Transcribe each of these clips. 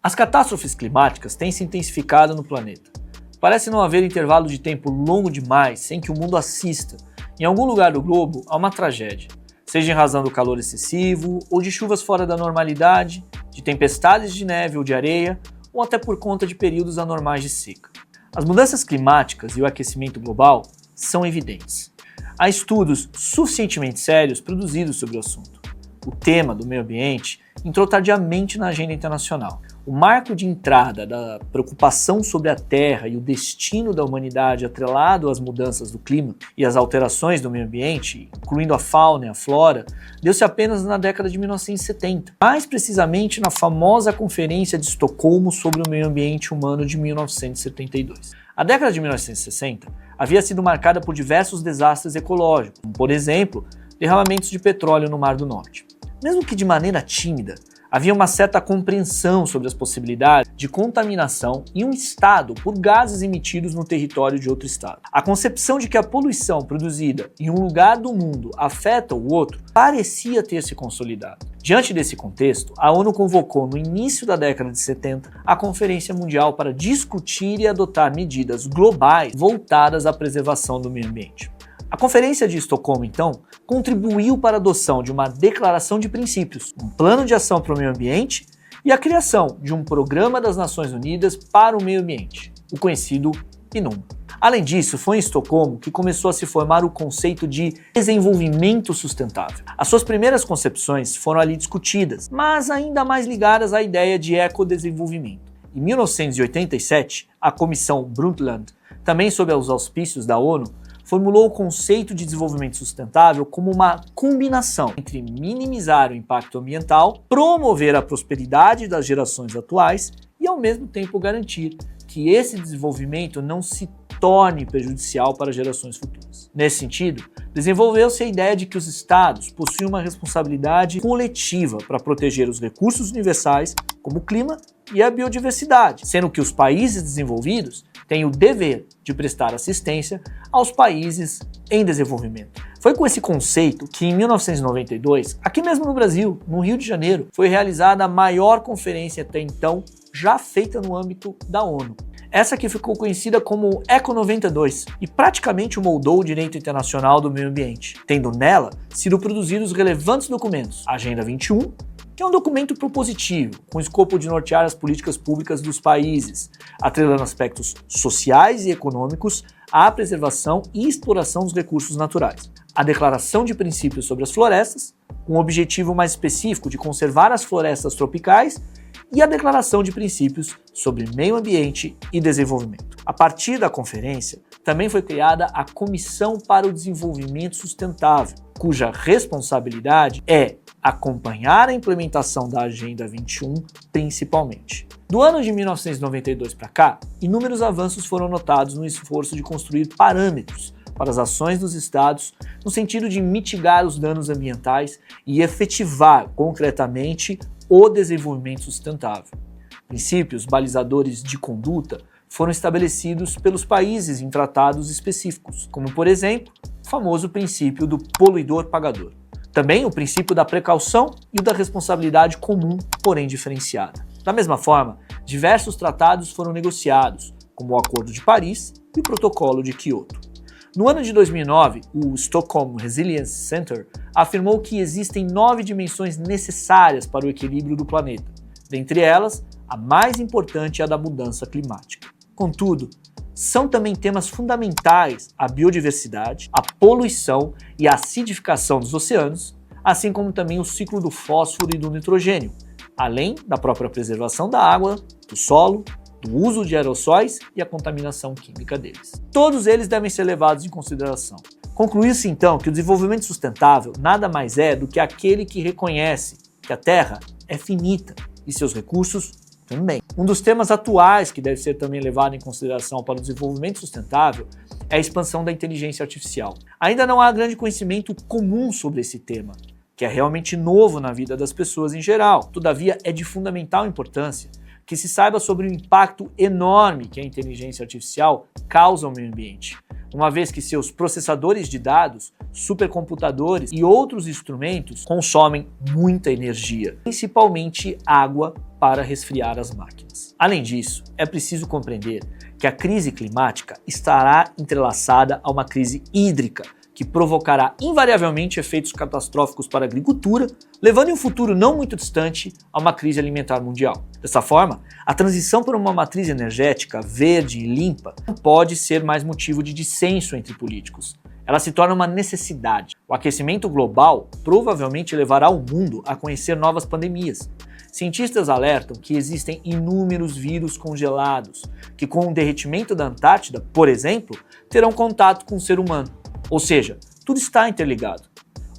As catástrofes climáticas têm se intensificado no planeta. Parece não haver intervalo de tempo longo demais sem que o mundo assista, em algum lugar do globo, a uma tragédia, seja em razão do calor excessivo ou de chuvas fora da normalidade, de tempestades de neve ou de areia, ou até por conta de períodos anormais de seca. As mudanças climáticas e o aquecimento global são evidentes. Há estudos suficientemente sérios produzidos sobre o assunto. O tema do meio ambiente entrou tardiamente na agenda internacional. O marco de entrada da preocupação sobre a Terra e o destino da humanidade atrelado às mudanças do clima e às alterações do meio ambiente, incluindo a fauna e a flora, deu-se apenas na década de 1970, mais precisamente na famosa Conferência de Estocolmo sobre o Meio Ambiente Humano de 1972. A década de 1960 havia sido marcada por diversos desastres ecológicos, como, por exemplo, derramamentos de petróleo no Mar do Norte. Mesmo que de maneira tímida, havia uma certa compreensão sobre as possibilidades de contaminação em um estado por gases emitidos no território de outro estado. A concepção de que a poluição produzida em um lugar do mundo afeta o outro parecia ter se consolidado. Diante desse contexto, a ONU convocou no início da década de 70 a Conferência Mundial para discutir e adotar medidas globais voltadas à preservação do meio ambiente. A Conferência de Estocolmo, então, contribuiu para a adoção de uma declaração de princípios, um plano de ação para o meio ambiente e a criação de um Programa das Nações Unidas para o Meio Ambiente, o conhecido PNUD. Além disso, foi em Estocolmo que começou a se formar o conceito de desenvolvimento sustentável. As suas primeiras concepções foram ali discutidas, mas ainda mais ligadas à ideia de ecodesenvolvimento. Em 1987, a Comissão Brundtland, também sob os auspícios da ONU, formulou o conceito de desenvolvimento sustentável como uma combinação entre minimizar o impacto ambiental, promover a prosperidade das gerações atuais e, ao mesmo tempo, garantir que esse desenvolvimento não se torne prejudicial para gerações futuras. Nesse sentido, desenvolveu-se a ideia de que os Estados possuem uma responsabilidade coletiva para proteger os recursos universais, como o clima e a biodiversidade, sendo que os países desenvolvidos têm o dever de prestar assistência aos países em desenvolvimento. Foi com esse conceito que, em 1992, aqui mesmo no Brasil, no Rio de Janeiro, foi realizada a maior conferência até então já feita no âmbito da ONU. Essa que ficou conhecida como Eco 92 e praticamente moldou o direito internacional do meio ambiente, tendo nela sido produzidos relevantes documentos, a Agenda 21, que é um documento propositivo, com o escopo de nortear as políticas públicas dos países, atrelando aspectos sociais e econômicos à preservação e exploração dos recursos naturais. A Declaração de Princípios sobre as Florestas, com o objetivo mais específico de conservar as florestas tropicais, e a Declaração de Princípios sobre Meio Ambiente e Desenvolvimento. A partir da conferência, também foi criada a Comissão para o Desenvolvimento Sustentável, cuja responsabilidade é acompanhar a implementação da Agenda 21 principalmente. Do ano de 1992 para cá, inúmeros avanços foram notados no esforço de construir parâmetros para as ações dos estados no sentido de mitigar os danos ambientais e efetivar concretamente o desenvolvimento sustentável. Princípios balizadores de conduta foram estabelecidos pelos países em tratados específicos, como, por exemplo, o famoso princípio do poluidor-pagador. Também o princípio da precaução e o da responsabilidade comum, porém diferenciada. Da mesma forma, diversos tratados foram negociados, como o Acordo de Paris e o Protocolo de Kyoto. No ano de 2009, o Stockholm Resilience Center afirmou que existem 9 dimensões necessárias para o equilíbrio do planeta. Dentre elas, a mais importante é a da mudança climática. Contudo, são também temas fundamentais a biodiversidade, a poluição e a acidificação dos oceanos, assim como também o ciclo do fósforo e do nitrogênio, além da própria preservação da água, do solo, do uso de aerossóis e a contaminação química deles. Todos eles devem ser levados em consideração. Concluiu-se então que o desenvolvimento sustentável nada mais é do que aquele que reconhece que a Terra é finita e seus recursos também. Um dos temas atuais que deve ser também levado em consideração para o desenvolvimento sustentável é a expansão da inteligência artificial. Ainda não há grande conhecimento comum sobre esse tema, que é realmente novo na vida das pessoas em geral. Todavia, é de fundamental importância que se saiba sobre o impacto enorme que a inteligência artificial causa ao meio ambiente, uma vez que seus processadores de dados, supercomputadores e outros instrumentos consomem muita energia, principalmente água para resfriar as máquinas. Além disso, é preciso compreender que a crise climática estará entrelaçada a uma crise hídrica, que provocará invariavelmente efeitos catastróficos para a agricultura, levando em um futuro não muito distante a uma crise alimentar mundial. Dessa forma, a transição para uma matriz energética verde e limpa não pode ser mais motivo de dissenso entre políticos. Ela se torna uma necessidade. O aquecimento global provavelmente levará o mundo a conhecer novas pandemias. Cientistas alertam que existem inúmeros vírus congelados, que com o derretimento da Antártida, por exemplo, terão contato com o ser humano. Ou seja, tudo está interligado,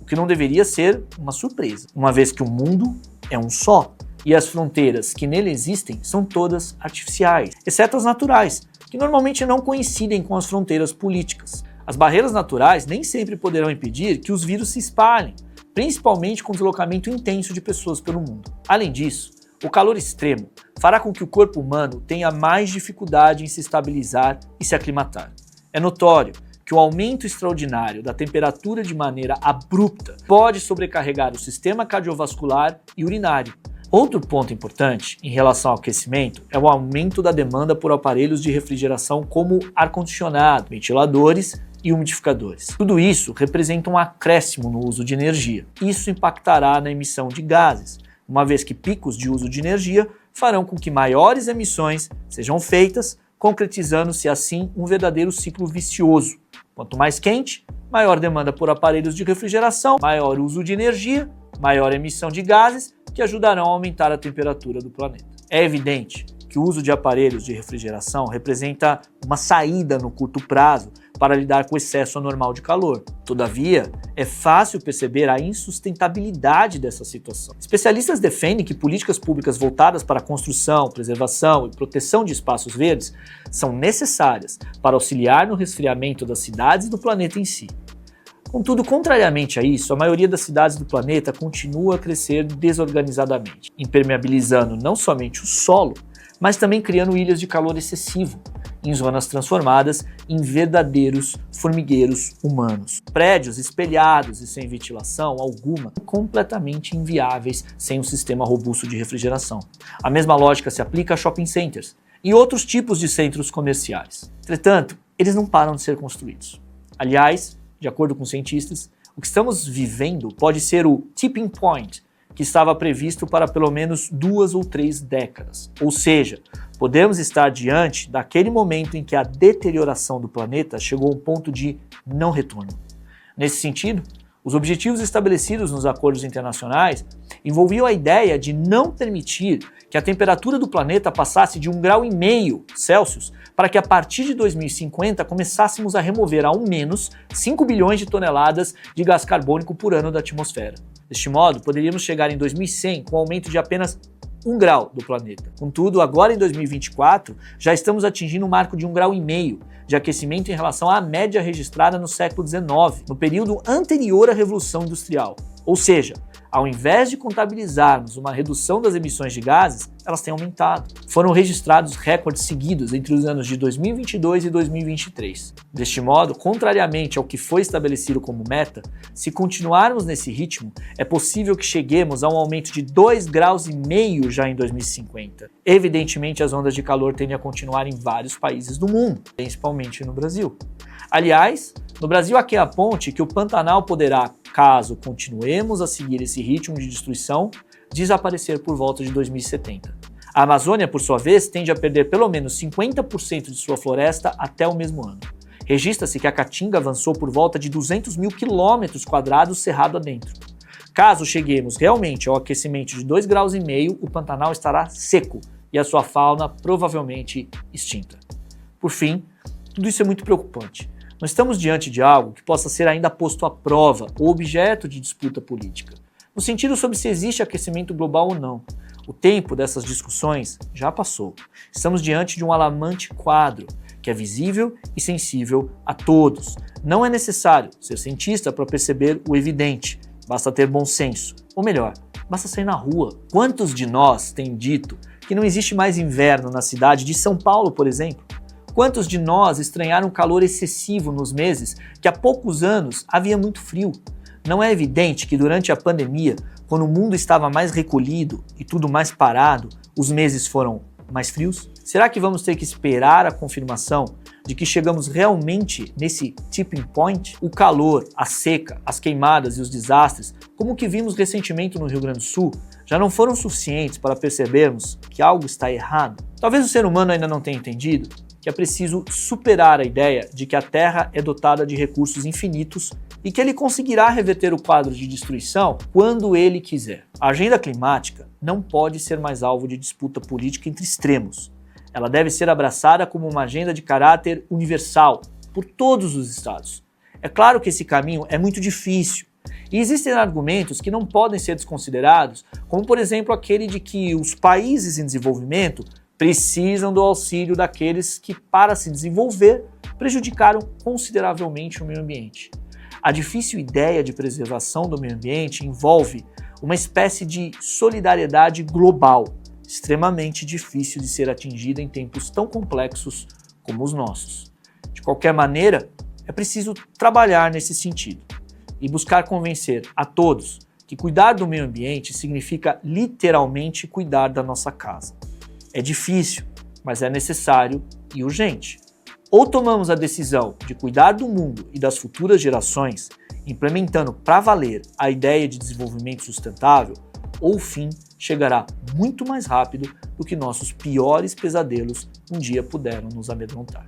o que não deveria ser uma surpresa, uma vez que o mundo é um só e as fronteiras que nele existem são todas artificiais, exceto as naturais, que normalmente não coincidem com as fronteiras políticas. As barreiras naturais nem sempre poderão impedir que os vírus se espalhem, principalmente com o deslocamento intenso de pessoas pelo mundo. Além disso, o calor extremo fará com que o corpo humano tenha mais dificuldade em se estabilizar e se aclimatar. É notório que o aumento extraordinário da temperatura de maneira abrupta pode sobrecarregar o sistema cardiovascular e urinário. Outro ponto importante em relação ao aquecimento é o aumento da demanda por aparelhos de refrigeração como ar-condicionado, ventiladores e umidificadores. Tudo isso representa um acréscimo no uso de energia. Isso impactará na emissão de gases, uma vez que picos de uso de energia farão com que maiores emissões sejam feitas, concretizando-se assim um verdadeiro ciclo vicioso. Quanto mais quente, maior demanda por aparelhos de refrigeração, maior uso de energia, maior emissão de gases que ajudarão a aumentar a temperatura do planeta. É evidente que o uso de aparelhos de refrigeração representa uma saída no curto prazo para lidar com o excesso anormal de calor. Todavia, é fácil perceber a insustentabilidade dessa situação. Especialistas defendem que políticas públicas voltadas para a construção, preservação e proteção de espaços verdes são necessárias para auxiliar no resfriamento das cidades e do planeta em si. Contudo, contrariamente a isso, a maioria das cidades do planeta continua a crescer desorganizadamente, impermeabilizando não somente o solo, mas também criando ilhas de calor excessivo, em zonas transformadas em verdadeiros formigueiros humanos. Prédios espelhados e sem ventilação alguma, completamente inviáveis sem um sistema robusto de refrigeração. A mesma lógica se aplica a shopping centers e outros tipos de centros comerciais. Entretanto, eles não param de ser construídos. Aliás, de acordo com cientistas, o que estamos vivendo pode ser o tipping point, que estava previsto para pelo menos 2 ou 3 décadas. Ou seja, podemos estar diante daquele momento em que a deterioração do planeta chegou a um ponto de não retorno. Nesse sentido, os objetivos estabelecidos nos acordos internacionais envolviam a ideia de não permitir que a temperatura do planeta passasse de 1,5 graus Celsius para que a partir de 2050 começássemos a remover ao menos 5 bilhões de toneladas de gás carbônico por ano da atmosfera. Deste modo, poderíamos chegar em 2100 com um aumento de apenas 1 grau do planeta. Contudo, agora em 2024, já estamos atingindo um marco de 1,5 graus de aquecimento em relação à média registrada no século XIX, no período anterior à Revolução Industrial. Ou seja, ao invés de contabilizarmos uma redução das emissões de gases, elas têm aumentado. Foram registrados recordes seguidos entre os anos de 2022 e 2023. Deste modo, contrariamente ao que foi estabelecido como meta, se continuarmos nesse ritmo, é possível que cheguemos a um aumento de 2,5 graus já em 2050. Evidentemente, as ondas de calor tendem a continuar em vários países do mundo, principalmente no Brasil. Aliás, no Brasil há quem aponte que o Pantanal poderá, caso continuemos a seguir esse ritmo de destruição, desaparecer por volta de 2070. A Amazônia, por sua vez, tende a perder pelo menos 50% de sua floresta até o mesmo ano. Registra-se que a Caatinga avançou por volta de 200 mil quilômetros quadrados cerrado adentro. Caso cheguemos realmente ao aquecimento de 2,5 graus, o Pantanal estará seco e a sua fauna provavelmente extinta. Por fim, tudo isso é muito preocupante. Não estamos diante de algo que possa ser ainda posto à prova ou objeto de disputa política, no sentido sobre se existe aquecimento global ou não. O tempo dessas discussões já passou. Estamos diante de um alarmante quadro que é visível e sensível a todos. Não é necessário ser cientista para perceber o evidente, basta ter bom senso. Ou melhor, basta sair na rua. Quantos de nós têm dito que não existe mais inverno na cidade de São Paulo, por exemplo? Quantos de nós estranharam o calor excessivo nos meses que há poucos anos havia muito frio? Não é evidente que durante a pandemia, quando o mundo estava mais recolhido e tudo mais parado, os meses foram mais frios? Será que vamos ter que esperar a confirmação de que chegamos realmente nesse tipping point? O calor, a seca, as queimadas e os desastres, como o que vimos recentemente no Rio Grande do Sul, já não foram suficientes para percebermos que algo está errado? Talvez o ser humano ainda não tenha entendido que é preciso superar a ideia de que a Terra é dotada de recursos infinitos e que ele conseguirá reverter o quadro de destruição quando ele quiser. A agenda climática não pode ser mais alvo de disputa política entre extremos. Ela deve ser abraçada como uma agenda de caráter universal por todos os estados. É claro que esse caminho é muito difícil e existem argumentos que não podem ser desconsiderados, como por exemplo aquele de que os países em desenvolvimento precisam do auxílio daqueles que, para se desenvolver, prejudicaram consideravelmente o meio ambiente. A difícil ideia de preservação do meio ambiente envolve uma espécie de solidariedade global, extremamente difícil de ser atingida em tempos tão complexos como os nossos. De qualquer maneira, é preciso trabalhar nesse sentido e buscar convencer a todos que cuidar do meio ambiente significa literalmente cuidar da nossa casa. É difícil, mas é necessário e urgente. Ou tomamos a decisão de cuidar do mundo e das futuras gerações, implementando para valer a ideia de desenvolvimento sustentável, ou o fim chegará muito mais rápido do que nossos piores pesadelos um dia puderam nos amedrontar.